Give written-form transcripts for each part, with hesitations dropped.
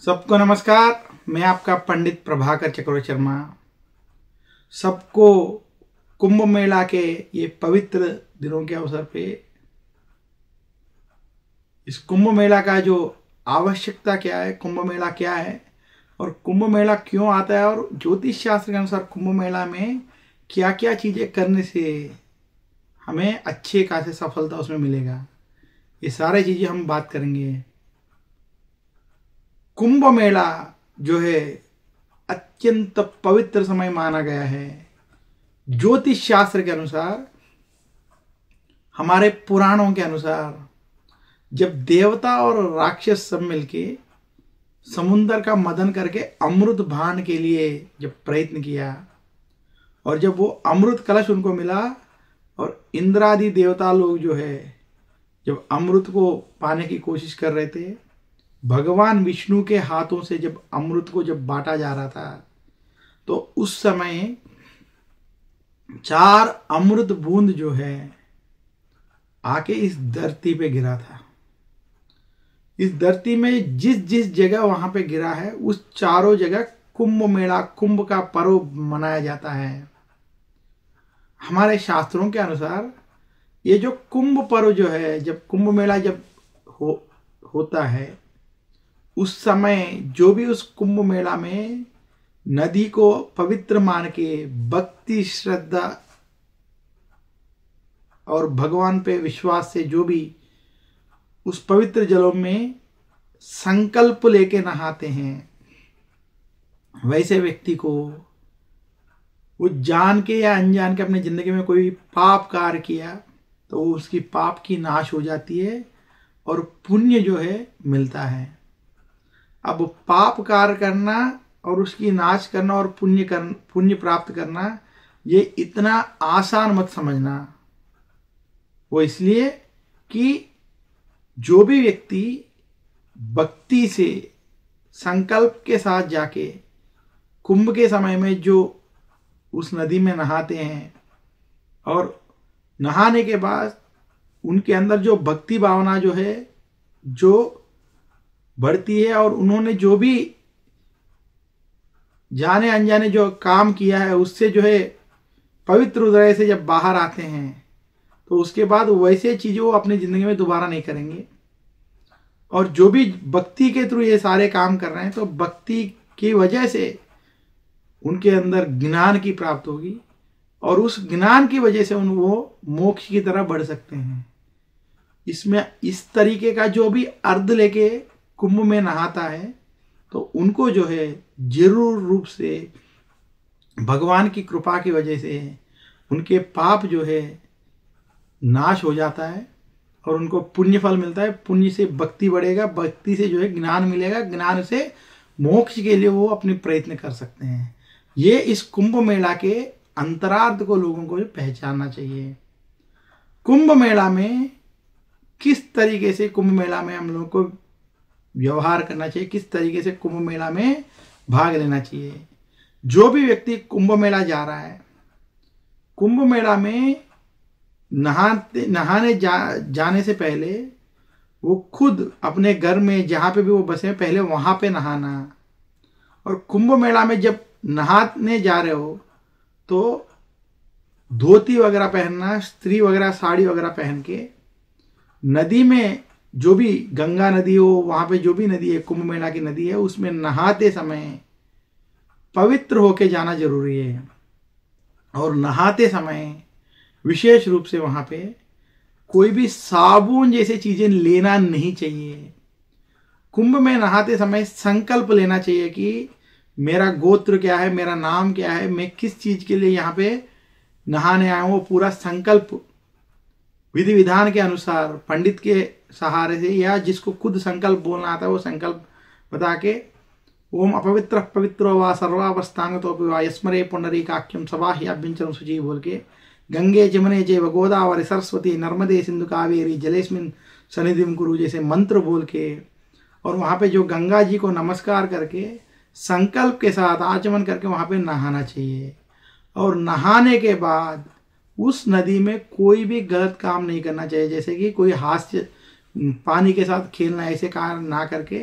सबको नमस्कार। मैं आपका पंडित प्रभाकर चक्रवर्ती शर्मा सबको कुंभ मेला के ये पवित्र दिनों के अवसर पे इस कुंभ मेला का जो आवश्यकता क्या है, कुंभ मेला क्या है और कुंभ मेला क्यों आता है और ज्योतिष शास्त्र के अनुसार कुंभ मेला में क्या क्या चीज़ें करने से हमें अच्छे खासे सफलता उसमें मिलेगा, ये सारी चीज़ें हम बात करेंगे। कुंभ मेला जो है अत्यंत पवित्र समय माना गया है ज्योतिष शास्त्र के अनुसार। हमारे पुराणों के अनुसार जब देवता और राक्षस सब मिलके समुद्र का मदन करके अमृत भान के लिए जब प्रयत्न किया और जब वो अमृत कलश उनको मिला और इंद्रादि देवता लोग जो है जब अमृत को पाने की कोशिश कर रहे थे, भगवान विष्णु के हाथों से जब अमृत को जब बांटा जा रहा था तो उस समय 4 अमृत बूंद जो है आके इस धरती पे गिरा था। इस धरती में जिस जिस जगह वहां पे गिरा है उस चारों जगह कुंभ मेला, कुंभ का पर्व मनाया जाता है। हमारे शास्त्रों के अनुसार ये जो कुंभ पर्व जो है, जब कुंभ मेला जब होता है उस समय जो भी उस कुंभ मेला में नदी को पवित्र मान के भक्ति, श्रद्धा और भगवान पे विश्वास से जो भी उस पवित्र जलों में संकल्प लेके नहाते हैं, वैसे व्यक्ति को वो जान के या अनजान के अपने जिंदगी में कोई पाप कार्य किया तो उसकी पाप की नाश हो जाती है और पुण्य जो है मिलता है। अब पाप कार्य करना और उसकी नाश करना और पुण्य प्राप्त करना ये इतना आसान मत समझना। वो इसलिए कि जो भी व्यक्ति भक्ति से संकल्प के साथ जाके कुंभ के समय में जो उस नदी में नहाते हैं और नहाने के बाद उनके अंदर जो भक्ति भावना जो है जो बढ़ती है और उन्होंने जो भी जाने अनजाने जो काम किया है उससे जो है पवित्र हृदय से जब बाहर आते हैं तो उसके बाद वैसे चीज़ें वो अपनी ज़िंदगी में दोबारा नहीं करेंगे। और जो भी भक्ति के थ्रू ये सारे काम कर रहे हैं तो भक्ति की वजह से उनके अंदर ज्ञान की प्राप्ति होगी और उस ज्ञान की वजह से वो मोक्ष की तरफ बढ़ सकते हैं। इसमें इस तरीके का जो भी अर्ध लेके कुंभ में नहाता है तो उनको जो है जरूर रूप से भगवान की कृपा की वजह से उनके पाप जो है नाश हो जाता है और उनको पुण्य फल मिलता है। पुण्य से भक्ति बढ़ेगा, भक्ति से जो है ज्ञान मिलेगा, ज्ञान से मोक्ष के लिए वो अपने प्रयत्न कर सकते हैं। ये इस कुंभ मेला के अंतरार्थ को लोगों को पहचानना चाहिए। कुंभ मेला में किस तरीके से कुंभ मेला में हम लोगों को व्यवहार करना चाहिए, किस तरीके से कुंभ मेला में भाग लेना चाहिए। जो भी व्यक्ति कुंभ मेला जा रहा है, कुंभ मेला में नहाने जाने से पहले वो खुद अपने घर में जहाँ पे भी वो बसे पहले वहाँ पे नहाना। और कुंभ मेला में जब नहाने जा रहे हो तो धोती वगैरह पहनना, स्त्री वगैरह साड़ी वगैरह पहन के नदी में जो भी गंगा नदी हो, वहाँ पे जो भी नदी है कुंभ मेला की नदी है, उसमें नहाते समय पवित्र होके जाना जरूरी है। और नहाते समय विशेष रूप से वहाँ पे कोई भी साबुन जैसी चीज़ें लेना नहीं चाहिए। कुंभ में नहाते समय संकल्प लेना चाहिए कि मेरा गोत्र क्या है, मेरा नाम क्या है, मैं किस चीज़ के लिए यहाँ पे नहाने आया हूँ। वो पूरा संकल्प विधि विधान के अनुसार पंडित के सहारे से या जिसको खुद संकल्प बोलना आता है वो संकल्प बता के ओम अपवित्र पवित्रो वा सर्वावस्थांगतो वा यस्मरे पुंडरीकाख्यम सवाह्याभ्यंचरम शुचि बोल के गंगे जमुने चैव गोदावरी सरस्वती नर्मदे सिंधु कावेरी जलेस्मिन सन्निधिं कुरु जैसे मंत्र बोल के और वहाँ पे जो गंगा जी को नमस्कार करके संकल्प के साथ आचमन करके वहाँ पे नहाना चाहिए। और नहाने के बाद उस नदी में कोई भी गलत काम नहीं करना चाहिए, जैसे कि कोई हास्य पानी के साथ खेलना, ऐसे कार्य ना करके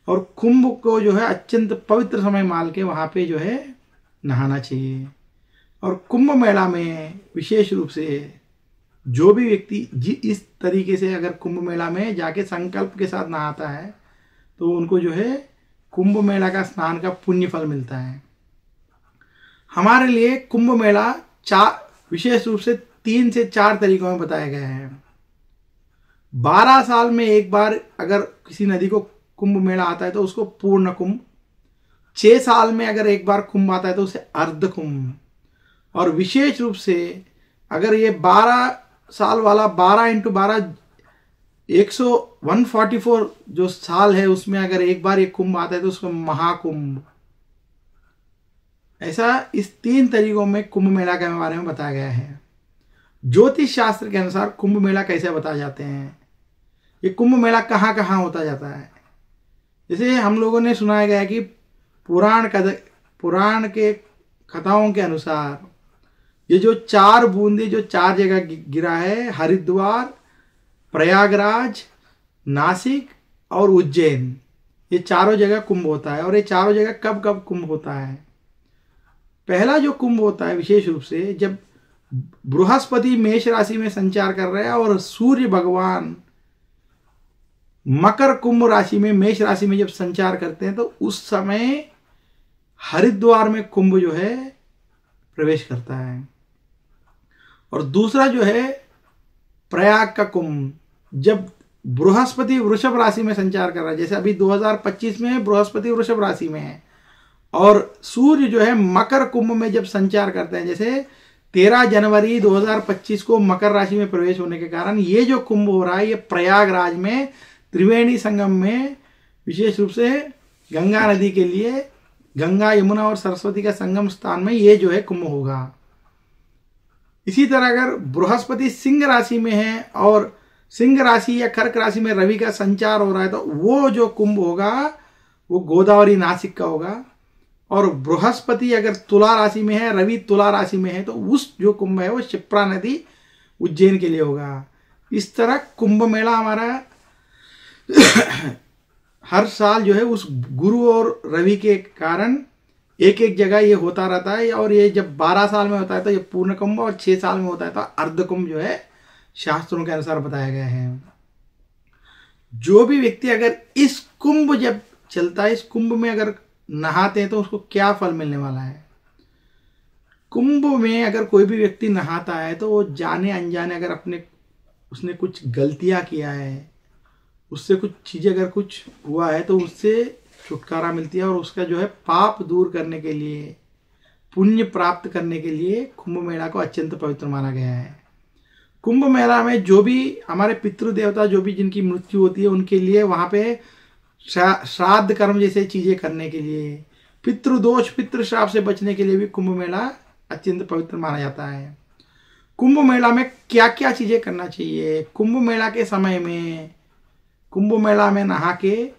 और कुंभ को जो है अत्यंत पवित्र समय मान के वहां पे जो है नहाना चाहिए। और कुंभ मेला में विशेष रूप से जो भी व्यक्ति इस तरीके से अगर कुंभ मेला में जाके संकल्प के साथ नहाता है तो उनको जो है कुंभ मेला का स्नान का पुण्य फल मिलता है। हमारे लिए कुंभ मेला विशेष रूप से 3 से 4 तरीकों में बताया गया है। 12 साल में एक बार अगर किसी नदी को कुंभ मेला आता है तो उसको पूर्ण कुंभ, 6 साल में अगर एक बार कुंभ आता है तो उसे अर्ध कुंभ, और विशेष रूप से अगर ये 12 साल वाला 12 इंटू 12 144 जो साल है उसमें अगर एक बार ये कुंभ आता है तो उसको महाकुंभ। ऐसा इस 3 तरीकों में कुंभ मेला के बारे में बताया गया है। ज्योतिष शास्त्र के अनुसार कुंभ मेला कैसे बताए जाते हैं, ये कुंभ मेला कहाँ कहाँ होता जाता है। जैसे हम लोगों ने सुनाया गया है कि पुराण के कथाओं के अनुसार ये जो 4 बूंदे जो 4 जगह गिरा है, हरिद्वार, प्रयागराज, नासिक और उज्जैन, ये चारों जगह कुंभ होता है। और ये चारों जगह कब कब कुंभ होता है। पहला जो कुंभ होता है विशेष रूप से जब बृहस्पति मेष राशि में संचार कर रहे हैं और सूर्य भगवान मकर कुंभ राशि में मेष राशि में जब संचार करते हैं तो उस समय हरिद्वार में कुंभ जो है प्रवेश करता है। और दूसरा जो है प्रयाग का कुंभ, जब बृहस्पति वृषभ राशि में संचार कर रहा है, जैसे अभी 2025 में बृहस्पति वृषभ राशि में है और सूर्य जो है मकर कुंभ में जब संचार करते हैं, जैसे 13 जनवरी 2025 को मकर राशि में प्रवेश होने के कारण ये जो कुंभ हो रहा है ये प्रयागराज में त्रिवेणी संगम में विशेष रूप से गंगा नदी के लिए, गंगा यमुना और सरस्वती का संगम स्थान में ये जो है कुंभ होगा। इसी तरह अगर बृहस्पति सिंह राशि में है और सिंह राशि या कर्क राशि में रवि का संचार हो रहा है तो वो जो कुंभ होगा वो गोदावरी नासिक का होगा। और बृहस्पति अगर तुला राशि में है, रवि तुला राशि में है तो उस जो कुंभ है वो शिप्रा नदी उज्जैन के लिए होगा। इस तरह कुंभ मेला हमारा हर साल जो है उस गुरु और रवि के कारण एक एक जगह ये होता रहता है। और ये जब 12 साल में होता है तो ये पूर्ण कुंभ और 6 साल में होता है तो अर्ध कुंभ जो है शास्त्रों के अनुसार बताया गया है। जो भी व्यक्ति अगर इस कुंभ जब चलता है, इस कुंभ में अगर नहाते हैं तो उसको क्या फल मिलने वाला है। कुंभ में अगर कोई भी व्यक्ति नहाता है तो वो जाने अनजाने अगर उसने कुछ गलतियां किया है, उससे कुछ चीजें अगर कुछ हुआ है तो उससे छुटकारा मिलती है। और उसका जो है पाप दूर करने के लिए, पुण्य प्राप्त करने के लिए कुंभ मेला को अत्यंत पवित्र माना गया है। कुंभ मेला में जो भी हमारे पितृ देवता जो भी जिनकी मृत्यु होती है उनके लिए वहां पे श्राद्ध कर्म जैसे चीजें करने के लिए, पितृदोष पितृ श्राप से बचने के लिए भी कुंभ मेला अत्यंत पवित्र माना जाता है। कुंभ मेला में क्या क्या चीजें करना चाहिए। कुंभ मेला के समय में कुंभ मेला में नहा के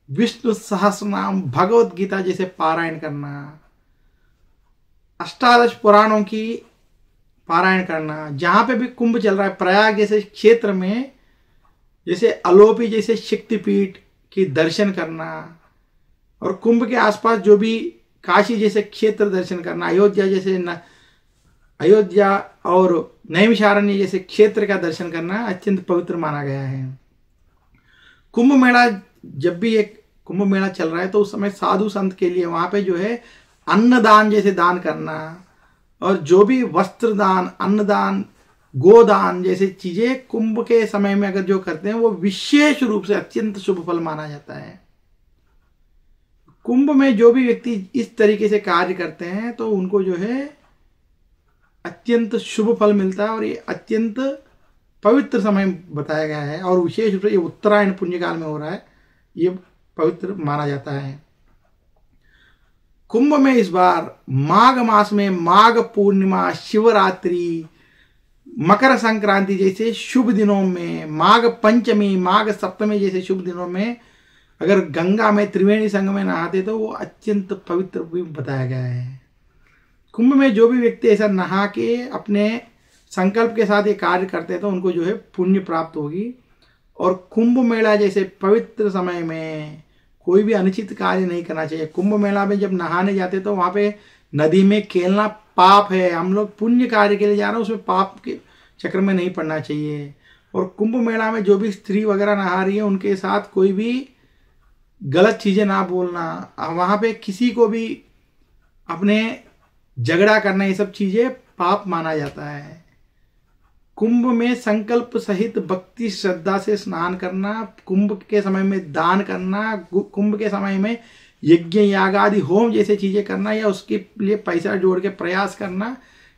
विष्णु सहस्रनाम, भगवत गीता जैसे पारायण करना, अष्टादश पुराणों की पारायण करना। जहां पे भी कुंभ चल रहा है, प्रयाग जैसे क्षेत्र में जैसे अलोपी जैसे शक्तिपीठ की दर्शन करना, और कुंभ के आसपास जो भी काशी जैसे क्षेत्र दर्शन करना, अयोध्या और नैमिषारण्य जैसे क्षेत्र का दर्शन करना अत्यंत पवित्र माना गया है। कुंभ मेला जब भी एक कुंभ मेला चल रहा है तो उस समय साधु संत के लिए वहां पे जो है अन्नदान जैसे दान करना, और जो भी वस्त्र दान, अन्नदान, गोदान जैसे चीजें कुंभ के समय में अगर जो करते हैं वो विशेष रूप से अत्यंत शुभ फल माना जाता है। कुंभ में जो भी व्यक्ति इस तरीके से कार्य करते हैं तो उनको जो है अत्यंत शुभ फल मिलता है। और ये अत्यंत पवित्र समय बताया गया है और विशेष रूप से ये उत्तरायण पुण्य काल में हो रहा है, ये पवित्र माना जाता है। कुंभ में इस बार माघ मास में माघ पूर्णिमा, शिवरात्रि, मकर संक्रांति जैसे शुभ दिनों में, माघ पंचमी, माघ सप्तमी जैसे शुभ दिनों में अगर गंगा में त्रिवेणी संगम में नहाते तो वो अत्यंत पवित्र भी बताया गया है। कुंभ में जो भी व्यक्ति ऐसा नहा के अपने संकल्प के साथ ये कार्य करते हैं तो उनको जो है पुण्य प्राप्त होगी। और कुंभ मेला जैसे पवित्र समय में कोई भी अनुचित कार्य नहीं करना चाहिए। कुंभ मेला में जब नहाने जाते तो वहाँ पे नदी में खेलना पाप है। हम लोग पुण्य कार्य के लिए जा रहे हैं, उसमें पाप के चक्कर में नहीं पड़ना चाहिए। और कुंभ मेला में जो भी स्त्री वगैरह नहा रही है उनके साथ कोई भी गलत चीज़ें ना बोलना, वहाँ पे किसी को भी अपने झगड़ा करना, ये सब चीज़ें पाप माना जाता है। कुंभ में संकल्प सहित भक्ति श्रद्धा से स्नान करना, कुंभ के समय में दान करना, कुंभ के समय में यज्ञ याग आदि होम जैसे चीजें करना या उसके लिए पैसा जोड़ के प्रयास करना,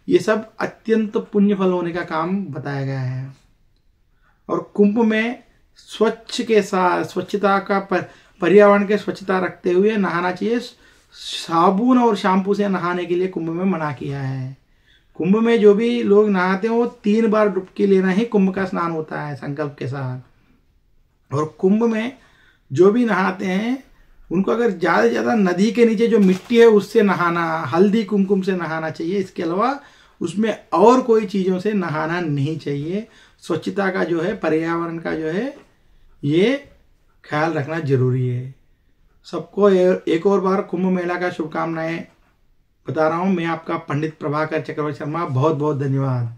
ये सब अत्यंत पुण्य फल होने का काम बताया गया है। और कुंभ में स्वच्छ के साथ स्वच्छता का पर्यावरण के स्वच्छता रखते हुए नहाना चाहिए। साबुन और शैम्पू से नहाने के लिए कुंभ में मना किया है। कुंभ में जो भी लोग नहाते हैं वो 3 बार डुबकी लेना ही कुंभ का स्नान होता है संकल्प के साथ। और कुंभ में जो भी नहाते हैं उनको अगर ज़्यादा से ज़्यादा नदी के नीचे जो मिट्टी है उससे नहाना, हल्दी कुमकुम से नहाना चाहिए। इसके अलावा उसमें और कोई चीज़ों से नहाना नहीं चाहिए। स्वच्छता का जो है, पर्यावरण का जो है, ये ख्याल रखना जरूरी है। सबको एक और बार कुंभ मेला का शुभकामनाएं बता रहा हूँ। मैं आपका पंडित प्रभाकर चक्रवर्ती शर्मा, बहुत बहुत धन्यवाद।